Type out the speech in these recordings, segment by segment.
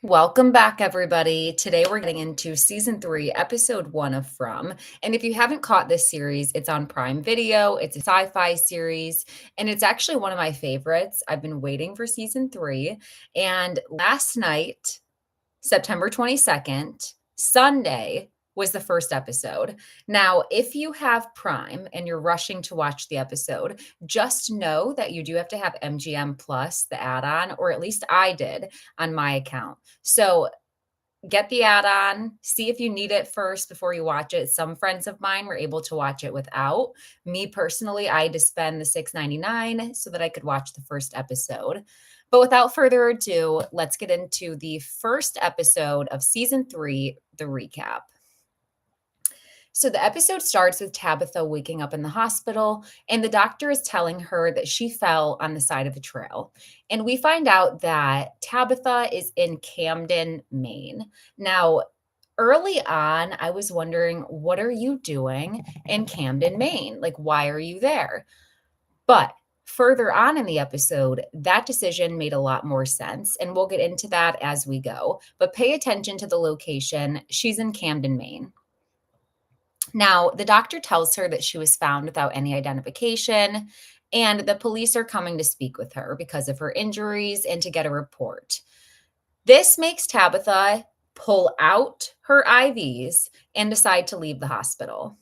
Welcome back, everybody. Today we're getting into season 3, episode 1 of From. And if you haven't caught this series, it's on Prime Video. It's a sci-fi series, and it's actually one of my favorites. I've been waiting for season 3. And last night, September 22nd, Sunday, was the first episode. Now, if you have Prime and you're rushing to watch the episode, just know that you do have to have MGM Plus, the add-on, or at least I did on my account. So get the add-on, see if you need it first before you watch it. Some friends of mine were able to watch it without. Me personally, I had to spend the $6.99 so that I could watch the first episode. But without further ado, let's get into the first episode of season 3, the recap. So the episode starts with Tabitha waking up in the hospital, and the doctor is telling her that she fell on the side of a trail. And we find out that Tabitha is in Camden, Maine. Now, early on, I was wondering, what are you doing in Camden, Maine? Like, why are you there? But further on in the episode, that decision made a lot more sense, and we'll get into that as we go. But pay attention to the location. She's in Camden, Maine. Now, the doctor tells her that she was found without any identification, and the police are coming to speak with her because of her injuries and to get a report. This makes Tabitha pull out her IVs and decide to leave the hospital.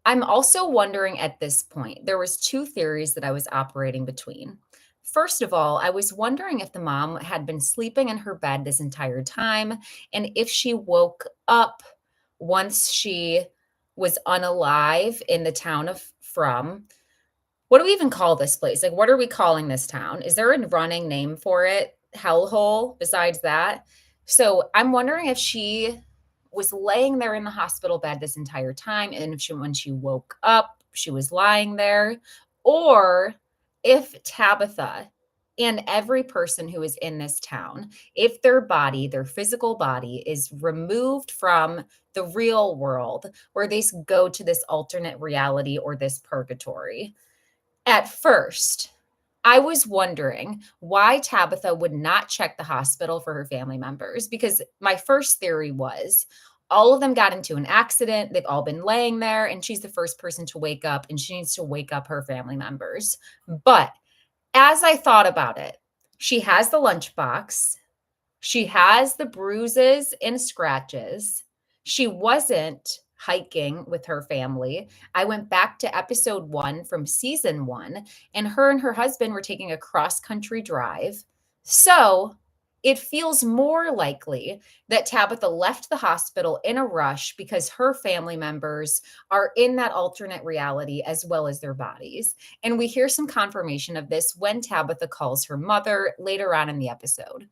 I'm also wondering at this point, there was two theories that I was operating between. First of all, I was wondering if the mom had been sleeping in her bed this entire time and if she woke up once she was unalive in the town of From. What do we even call this place? Like, what are we calling this town? Is there a running name for it? Hellhole besides that? So I'm wondering if she was laying there in the hospital bed this entire time, and if when she woke up, she was lying there, or if Tabitha and every person who is in this town, if their body, their physical body, is removed from the real world, where they go to this alternate reality or this purgatory. At first, I was wondering why Tabitha would not check the hospital for her family members, because my first theory was all of them got into an accident. They've all been laying there, and she's the first person to wake up, and she needs to wake up her family members. But as I thought about it, she has the lunchbox. She has the bruises and scratches. She wasn't hiking with her family. I went back to episode 1 from season 1, and her husband were taking a cross-country drive. So it feels more likely that Tabitha left the hospital in a rush because her family members are in that alternate reality as well as their bodies. And we hear some confirmation of this when Tabitha calls her mother later on in the episode.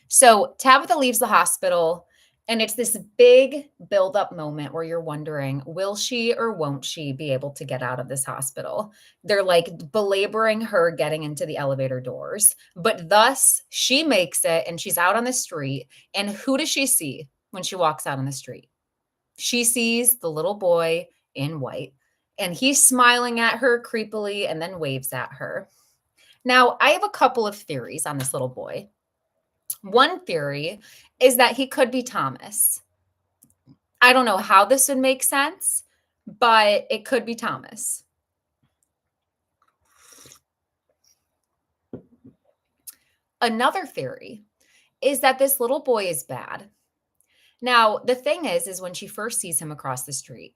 So Tabitha leaves the hospital, and it's this big build-up moment where you're wondering, will she or won't she be able to get out of this hospital? They're like belaboring her getting into the elevator doors, but thus she makes it and she's out on the street. And who does she see when she walks out on the street? She sees the little boy in white, and he's smiling at her creepily and then waves at her. Now, I have a couple of theories on this little boy. One theory is that he could be Thomas. I don't know how this would make sense, but it could be Thomas. Another theory is that this little boy is bad. Now, the thing is when she first sees him across the street,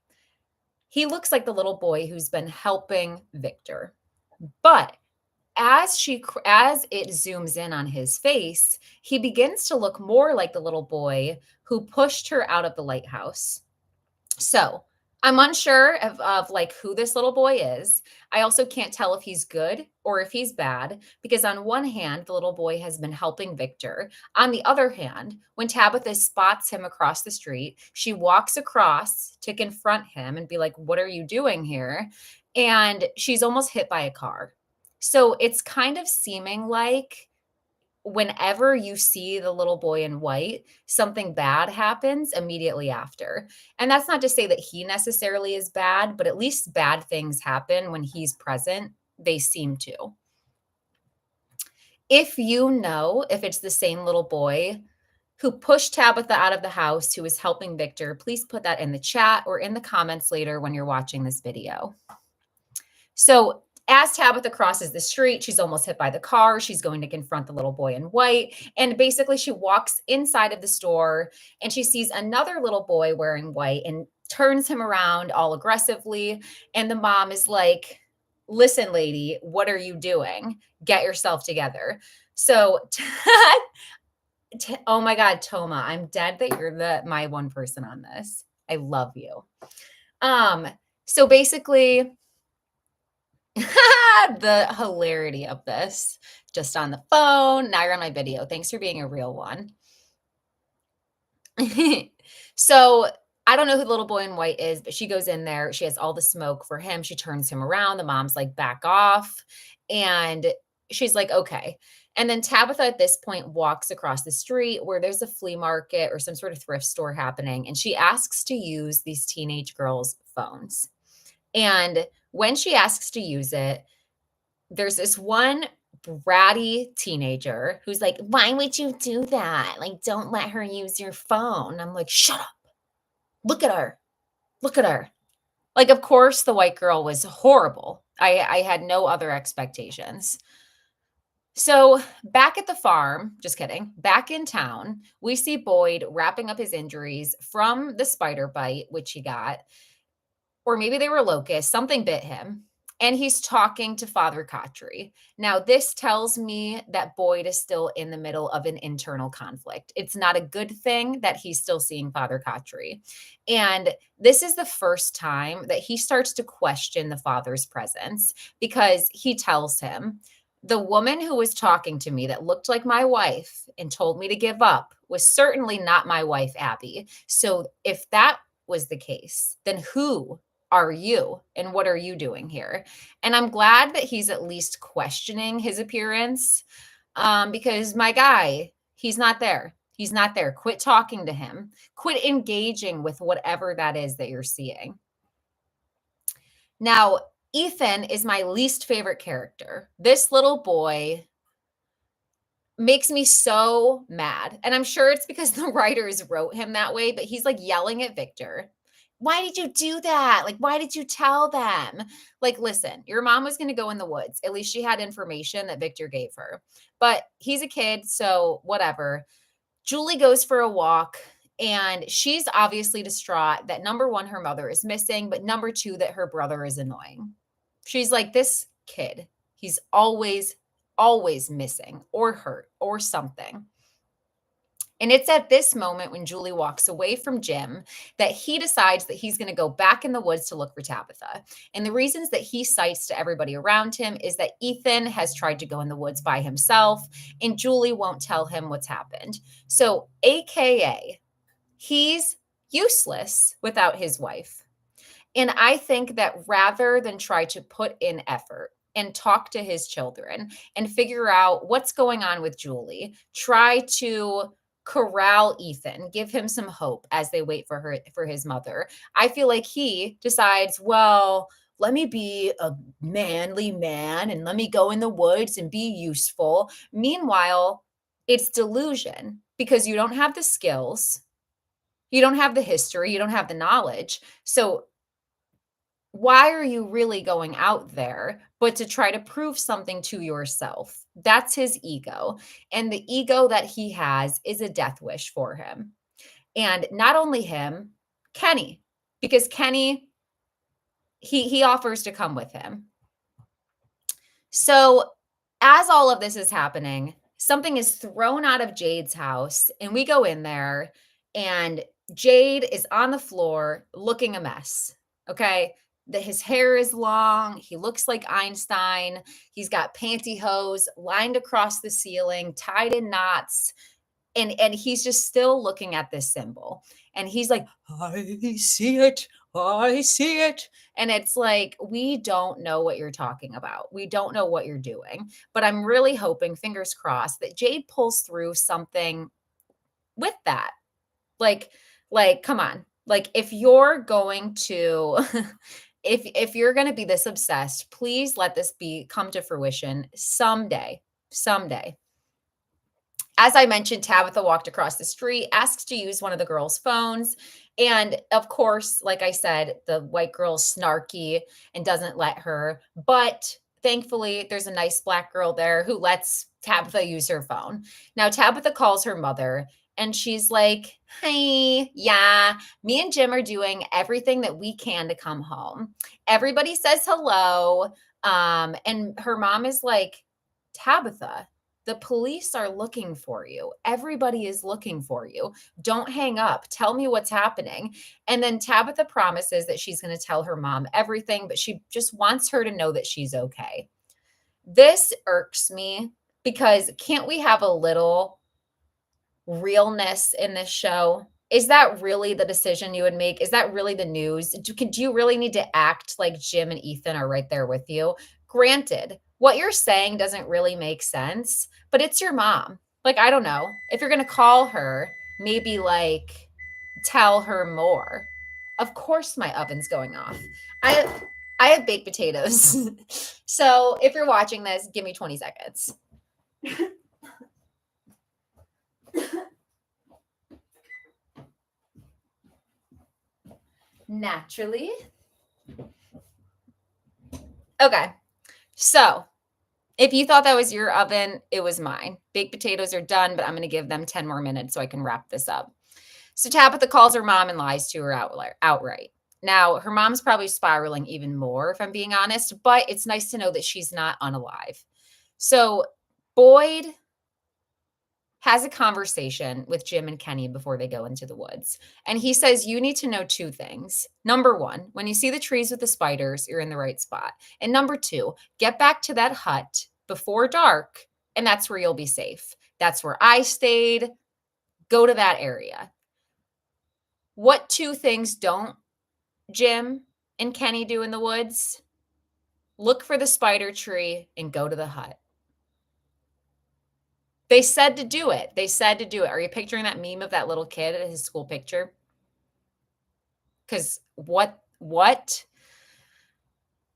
he looks like the little boy who's been helping Victor. But as it zooms in on his face, he begins to look more like the little boy who pushed her out of the lighthouse. So I'm unsure of like who this little boy is. I also can't tell if he's good or if he's bad, because on one hand, the little boy has been helping Victor. On the other hand, when Tabitha spots him across the street, she walks across to confront him and be like, "What are you doing here?" And she's almost hit by a car. So it's kind of seeming like whenever you see the little boy in white, something bad happens immediately after. And that's not to say that he necessarily is bad, but at least bad things happen when he's present. They seem to. If you know if it's the same little boy who pushed Tabitha out of the house who was helping Victor, please put that in the chat or in the comments later when you're watching this video. So as Tabitha crosses the street, she's almost hit by the car. She's going to confront the little boy in white. And basically, she walks inside of the store and she sees another little boy wearing white and turns him around all aggressively. And the mom is like, listen, lady, what are you doing? Get yourself together. So, oh my God, Toma, I'm dead that you're my one person on this. I love you. So basically, the hilarity of this just on the phone. Now you're on my video. Thanks for being a real one. So I don't know who the little boy in white is, but she goes in there. She has all the smoke for him. She turns him around. The mom's like, back off. And she's like, okay. And then Tabitha at this point walks across the street where there's a flea market or some sort of thrift store happening. And she asks to use these teenage girls' phones. And when she asks to use it, there's this one bratty teenager who's like, why would you do that? Like, don't let her use your phone. I'm like, shut up. Look at her. Look at her. Like, of course, the white girl was horrible. I had no other expectations. So back at the farm, just kidding, back in town, we see Boyd wrapping up his injuries from the spider bite, which he got, or maybe they were locusts, something bit him. And he's talking to Father Khatri. Now, this tells me that Boyd is still in the middle of an internal conflict. It's not a good thing that he's still seeing Father Khatri. And this is the first time that he starts to question the father's presence because he tells him, the woman who was talking to me that looked like my wife and told me to give up was certainly not my wife, Abby. So if that was the case, then who are you and what are you doing here? And I'm glad that he's at least questioning his appearance because my guy, he's not there. He's not there. Quit talking to him. Quit engaging with whatever that is that you're seeing. Now, Ethan is my least favorite character. This little boy makes me so mad. And I'm sure it's because the writers wrote him that way, but he's like yelling at Victor. Why did you do that? Like, why did you tell them? Like, listen, your mom was going to go in the woods. At least she had information that Victor gave her. But he's a kid, so whatever. Julie goes for a walk, and she's obviously distraught that number one, her mother is missing, but number two, that her brother is annoying. She's like, this kid, he's always missing or hurt or something. And it's at this moment when Julie walks away from Jim that he decides that he's going to go back in the woods to look for Tabitha. And the reasons that he cites to everybody around him is that Ethan has tried to go in the woods by himself and Julie won't tell him what's happened. So, AKA, he's useless without his wife. And I think that rather than try to put in effort and talk to his children and figure out what's going on with Julie, try to corral Ethan, give him some hope as they wait for his mother. I feel like he decides, well, let me be a manly man and let me go in the woods and be useful. Meanwhile, it's delusion because you don't have the skills, you don't have the history, you don't have the knowledge. So why are you really going out there but to try to prove something to yourself? That's his ego. And the ego that he has is a death wish for him. And not only him, Kenny, because Kenny, he offers to come with him. So as all of this is happening, something is thrown out of Jade's house and we go in there and Jade is on the floor looking a mess. Okay. His hair is long. He looks like Einstein. He's got pantyhose lined across the ceiling, tied in knots. And he's just still looking at this symbol. And he's like, I see it. I see it. And it's like, we don't know what you're talking about. We don't know what you're doing. But I'm really hoping, fingers crossed, that Jade pulls through something with that. Like, come on. Like, if you're going to... If you're going to be this obsessed, please let this come to fruition someday. someday. As I mentioned, Tabitha walked across the street, asks to use one of the girls' phones. And of course, like I said, the white girl's snarky and doesn't let her. But thankfully, there's a nice black girl there who lets Tabitha use her phone. Now, Tabitha calls her mother and she's like, "Hey, yeah, me and Jim are doing everything that we can to come home. Everybody says hello." And her mom is like, "Tabitha, the police are looking for you. Everybody is looking for you. Don't hang up. Tell me what's happening." And then Tabitha promises that she's going to tell her mom everything, but she just wants her to know that she's okay. This irks me because can't we have a little realness in this show? Is that really the decision you would make? Is that really the news? Do you really need to act like Jim and Ethan are right there with you? Granted, what you're saying doesn't really make sense, but it's your mom. Like, I don't know. If you're going to call her, maybe like tell her more. Of course my oven's going off. I I have baked potatoes. So, if you're watching this, give me 20 seconds. Naturally. Okay. So, if you thought that was your oven, it was mine. Baked potatoes are done, but I'm going to give them 10 more minutes so I can wrap this up. So Tabitha calls her mom and lies to her outright. Now, her mom's probably spiraling even more, if I'm being honest, but it's nice to know that she's not unalive. So Boyd has a conversation with Jim and Kenny before they go into the woods. And he says, you need to know two things. Number one, when you see the trees with the spiders, you're in the right spot. And number two, get back to that hut before dark, and that's where you'll be safe. That's where I stayed. Go to that area. What two things don't Jim and Kenny do in the woods? Look for the spider tree and go to the hut. They said to do it. They said to do it. Are you picturing that meme of that little kid at his school picture? Because what?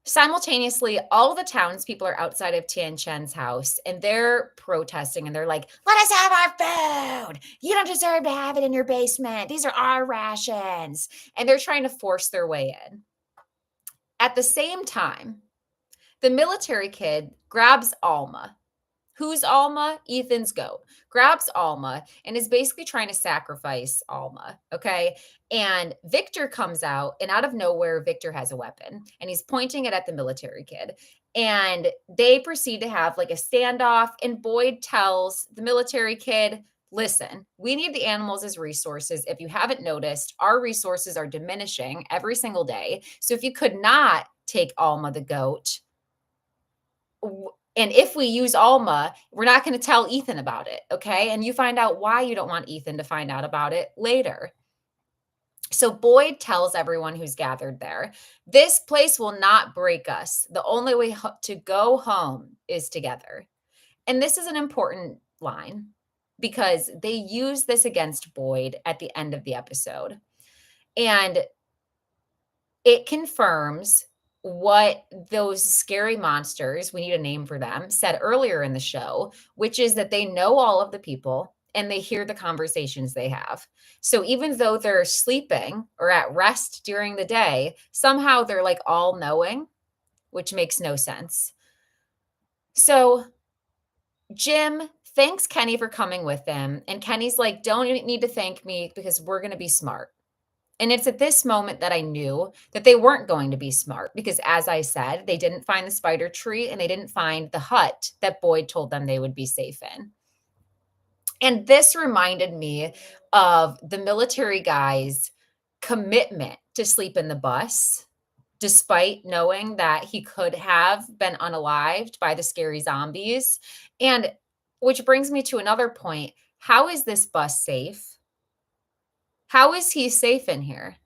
Simultaneously, all the townspeople are outside of Tian Chen's house and they're protesting and they're like, let us have our food. You don't deserve to have it in your basement. These are our rations. And they're trying to force their way in. At the same time, the military kid grabs Alma. Who's Alma? Ethan's goat. Grabs Alma and is basically trying to sacrifice Alma. Okay. And Victor comes out, and out of nowhere, Victor has a weapon and he's pointing it at the military kid. And they proceed to have like a standoff. And Boyd tells the military kid, listen, we need the animals as resources. If you haven't noticed, our resources are diminishing every single day. So if you could not take Alma the goat, and if we use Alma, we're not going to tell Ethan about it, okay? And you find out why you don't want Ethan to find out about it later. So Boyd tells everyone who's gathered there, this place will not break us. The only way to go home is together. And this is an important line because they use this against Boyd at the end of the episode. And it confirms what those scary monsters, we need a name for them, said earlier in the show, which is that they know all of the people and they hear the conversations they have. So even though they're sleeping or at rest during the day, somehow they're like all knowing, which makes no sense. So Jim thanks Kenny for coming with them. And Kenny's like, don't need to thank me because we're going to be smart. And it's at this moment that I knew that they weren't going to be smart because, as I said, they didn't find the spider tree and they didn't find the hut that Boyd told them they would be safe in. And this reminded me of the military guy's commitment to sleep in the bus, despite knowing that he could have been unalived by the scary zombies. And which brings me to another point. How is this bus safe? How is he safe in here?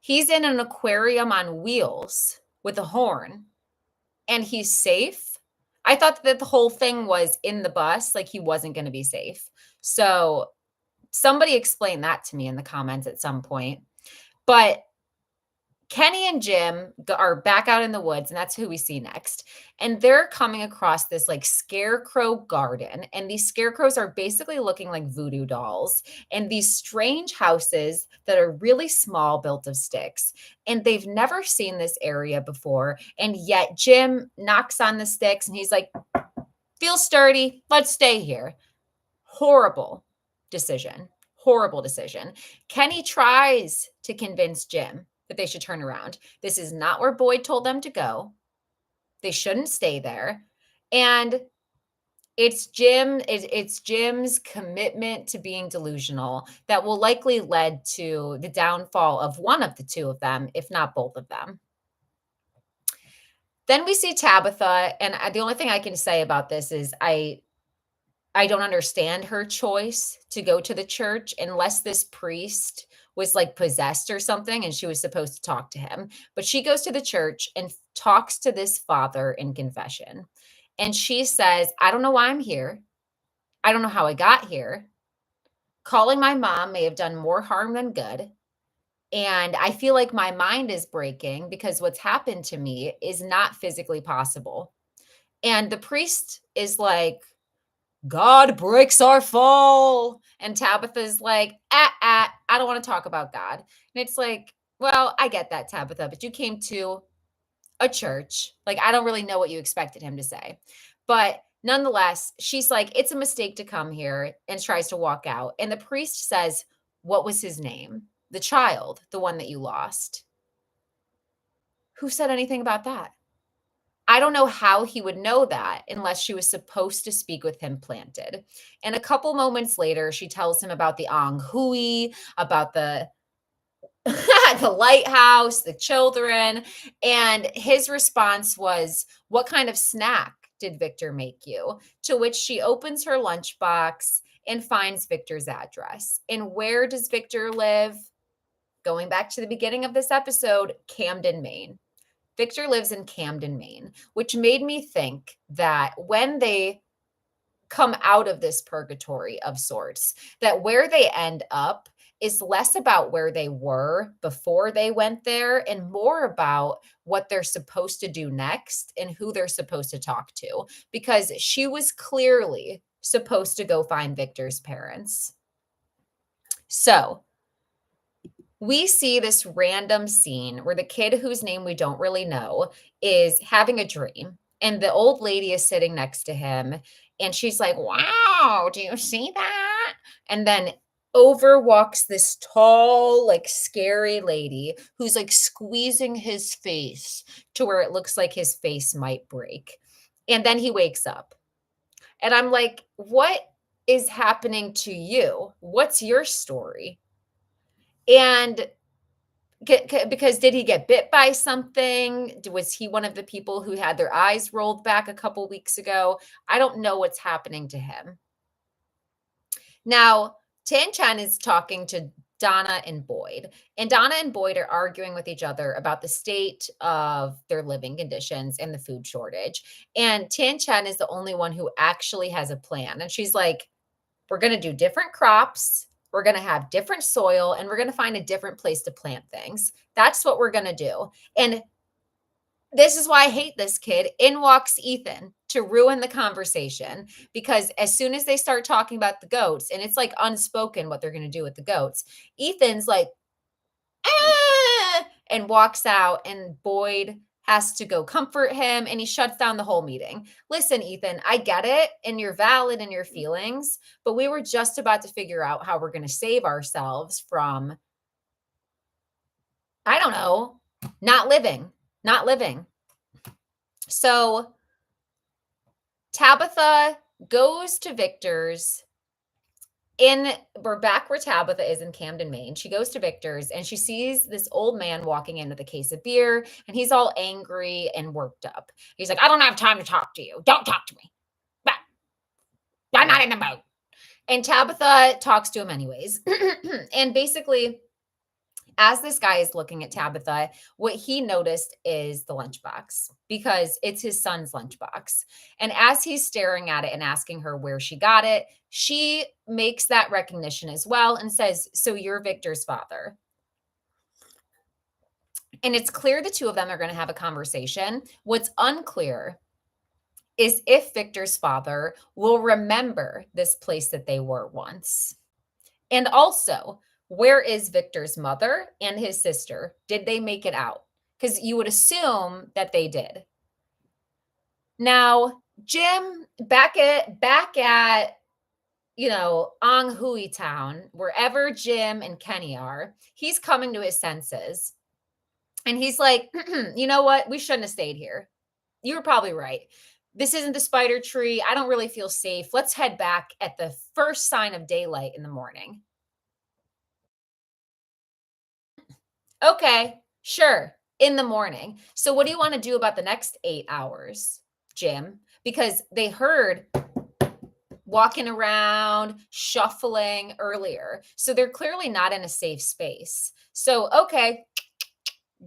He's in an aquarium on wheels with a horn and he's safe. I thought that the whole thing was in the bus, like he wasn't going to be safe. So somebody explain that to me in the comments at some point. But Kenny and Jim are back out in the woods, and that's who we see next. And they're coming across this like scarecrow garden. And these scarecrows are basically looking like voodoo dolls and these strange houses that are really small, built of sticks. And they've never seen this area before. And yet Jim knocks on the sticks and he's like, feel sturdy. Let's stay here. Horrible decision. Horrible decision. Kenny tries to convince Jim that they should turn around. This is not where Boyd told them to go. They shouldn't stay there. And it's Jim's commitment to being delusional that will likely lead to the downfall of one of the two of them, if not both of them. Then we see Tabitha, and the only thing I can say about this is I don't understand her choice to go to the church unless this priest was like possessed or something and she was supposed to talk to him. But she goes to the church and talks to this father in confession. And she says, I don't know why I'm here. I don't know how I got here. Calling my mom may have done more harm than good. And I feel like my mind is breaking because what's happened to me is not physically possible. And the priest is like, God breaks our fall. And Tabitha's like, I don't want to talk about God. And it's like, well, I get that, Tabitha, but you came to a church. Like, I don't really know what you expected him to say. But nonetheless, she's like, it's a mistake to come here, and tries to walk out. And the priest says, what was his name? The child, the one that you lost. Who said anything about that? I don't know how he would know that unless she was supposed to speak with him planted. And a couple moments later, she tells him about the Ang Hui, about the the lighthouse, the children, and his response was, "What kind of snack did Victor make you?" To which she opens her lunchbox and finds Victor's address. And where does Victor live? Going back to the beginning of this episode, Camden, Maine. Victor lives in Camden, Maine, which made me think that when they come out of this purgatory of sorts, that where they end up is less about where they were before they went there and more about what they're supposed to do next and who they're supposed to talk to, because she was clearly supposed to go find Victor's parents. So we see this random scene where the kid whose name we don't really know is having a dream. And the old lady is sitting next to him. And she's like, wow, do you see that? And then over walks this tall, like scary lady who's like squeezing his face to where it looks like his face might break. And then he wakes up. And I'm like, what is happening to you? What's your story? And because did he get bit by something? Was he one of the people who had their eyes rolled back a couple weeks ago? I don't know what's happening to him. Now, Tan Chan is talking to Donna and Boyd, and Donna and Boyd are arguing with each other about the state of their living conditions and the food shortage. And Tan Chan is the only one who actually has a plan. And she's like, we're going to do different crops. We're going to have different soil, and we're going to find a different place to plant things. That's what we're going to do. And this is why I hate this kid. In walks Ethan to ruin the conversation, because as soon as they start talking about the goats, and it's like unspoken what they're going to do with the goats, Ethan's like, ah, and walks out, and Boyd has to go comfort him, and he shuts down the whole meeting. Listen, Ethan, I get it, and you're valid in your feelings, but we were just about to figure out how we're going to save ourselves from, I don't know, not living. So Tabitha goes to Victor's. We're back where Tabitha is in Camden, Maine. She goes to Victor's and she sees this old man walking in with a case of beer, and he's all angry and worked up. He's like, I don't have time to talk to you. Don't talk to me. But I'm not in the mood. And Tabitha talks to him anyways. And basically, as this guy is looking at Tabitha, what he noticed is the lunchbox, because it's his son's lunchbox. And as he's staring at it and asking her where she got it, she makes that recognition as well and says, so you're Victor's father. And it's clear the two of them are going to have a conversation. What's unclear is if Victor's father will remember this place that they were once. And also, where is Victor's mother and his sister? Did they make it out? Because you would assume that they did. Now, Jim, back at Ang Hui Town, wherever Jim and Kenny are, he's coming to his senses. And he's like, you know what? We shouldn't have stayed here. You were probably right. This isn't the spider tree. I don't really feel safe. Let's head back at the first sign of daylight in the morning. Okay, sure. In the morning. So what do you want to do about the next 8 hours, Jim? Because they heard walking around, shuffling earlier. So they're clearly not in a safe space. So, okay,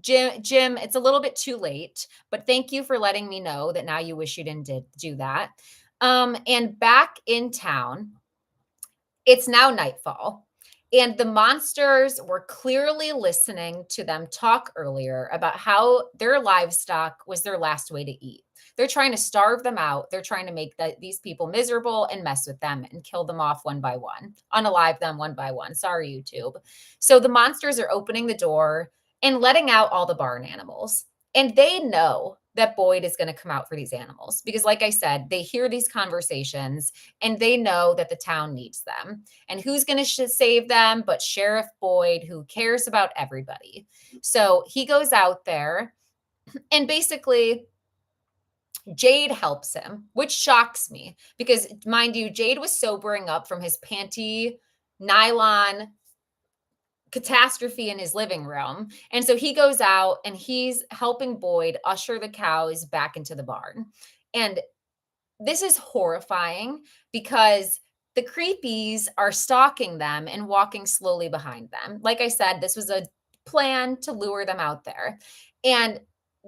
Jim, it's a little bit too late, but thank you for letting me know that now you wish you didn't do that. And back in town, it's now nightfall. And the monsters were clearly listening to them talk earlier about how their livestock was their last way to eat. They're trying to starve them out. They're trying to make these people miserable and mess with them and kill them off one by one, unalive them one by one. Sorry, YouTube. So the monsters are opening the door and letting out all the barn animals. And they know that Boyd is going to come out for these animals because, like I said, they hear these conversations and they know that the town needs them. And who's going to save them but Sheriff Boyd, who cares about everybody? So he goes out there and basically Jade helps him, which shocks me because, mind you, Jade was sobering up from his panty nylon catastrophe in his living room. And so he goes out and he's helping Boyd usher the cows back into the barn. And this is horrifying because the creepies are stalking them and walking slowly behind them. Like I said, this was a plan to lure them out there. And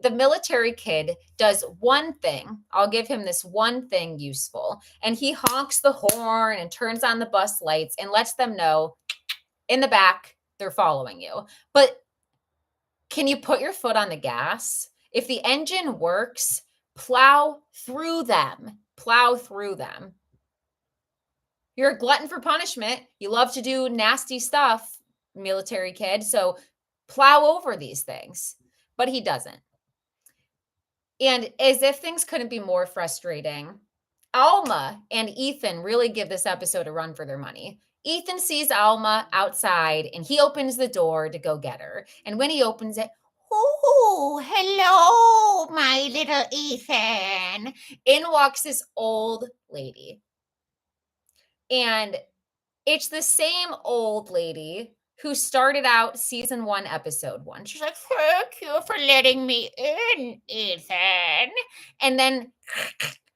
the military kid does one thing. I'll give him this one thing useful. And he honks the horn and turns on the bus lights and lets them know in the back, they're following you. But can you put your foot on the gas? If the engine works, plow through them. Plow through them. You're a glutton for punishment. You love to do nasty stuff, military kid. So plow over these things. But he doesn't. And as if things couldn't be more frustrating, Alma and Ethan really give this episode a run for their money. Ethan sees Alma outside and he opens the door to go get her. And when he opens it, oh, hello, my little Ethan. In walks this old lady. And it's the same old lady who started out season 1, episode 1. She's like, thank you for letting me in, Ethan. And then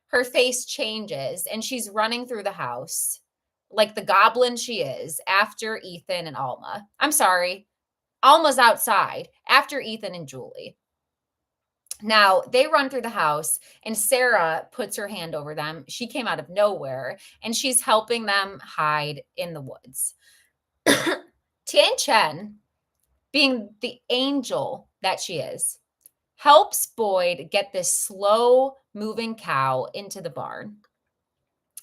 her face changes and she's running through the house like the goblin she is after Ethan and Alma. I'm sorry. Alma's outside after Ethan and Julie. Now they run through the house and Sarah puts her hand over them. She came out of nowhere and she's helping them hide in the woods. Tian Chen, being the angel that she is, helps Boyd get this slow moving cow into the barn.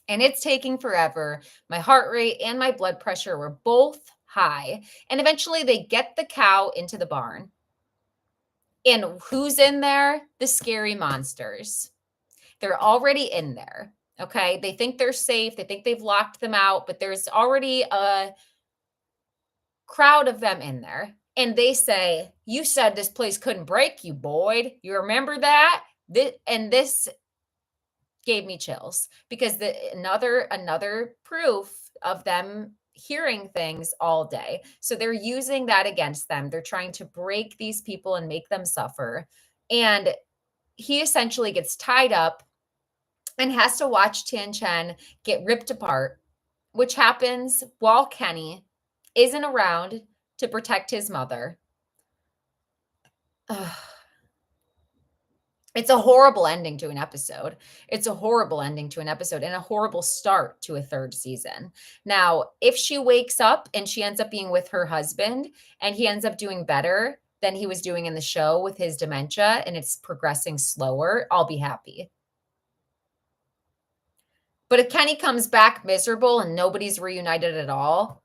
And it's taking forever. My heart rate and my blood pressure were both high. And eventually they get the cow into the barn. And who's in there? The scary monsters. They're already in there. Okay. They think they're safe. They think they've locked them out, but there's already a crowd of them in there. And they say, you said this place couldn't break you, Boyd. You remember that? This gave me chills because another proof of them hearing things all day. So they're using that against them. They're trying to break these people and make them suffer. And he essentially gets tied up and has to watch Tian Chen get ripped apart, which happens while Kenny isn't around to protect his mother. Ugh. It's a horrible ending to an episode. It's a horrible ending to an episode and a horrible start to a 3rd season. Now, if she wakes up and she ends up being with her husband and he ends up doing better, than he was doing in the show with his dementia and it's progressing slower, I'll be happy. But if Kenny comes back miserable and nobody's reunited at all,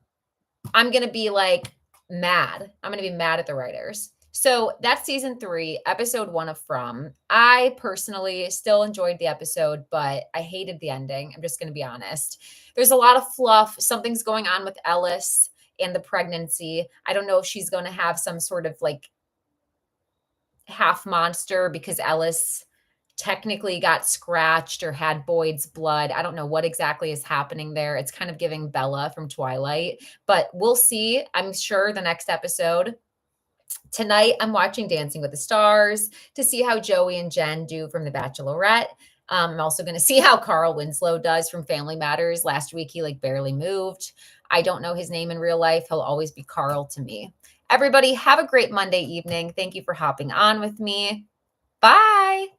I'm going to be like mad. I'm going to be mad at the writers. So that's season 3, episode 1 of From. I personally still enjoyed the episode, but I hated the ending. I'm just going to be honest. There's a lot of fluff. Something's going on with Ellis and the pregnancy. I don't know if she's going to have some sort of like half monster because Ellis technically got scratched or had Boyd's blood. I don't know what exactly is happening there. It's kind of giving Bella from Twilight, but we'll see. I'm sure the next episode. Tonight, I'm watching Dancing with the Stars to see how Joey and Jen do from The Bachelorette. I'm also going to see how Carl Winslow does from Family Matters. Last week, he like barely moved. I don't know his name in real life. He'll always be Carl to me. Everybody, have a great Monday evening. Thank you for hopping on with me. Bye.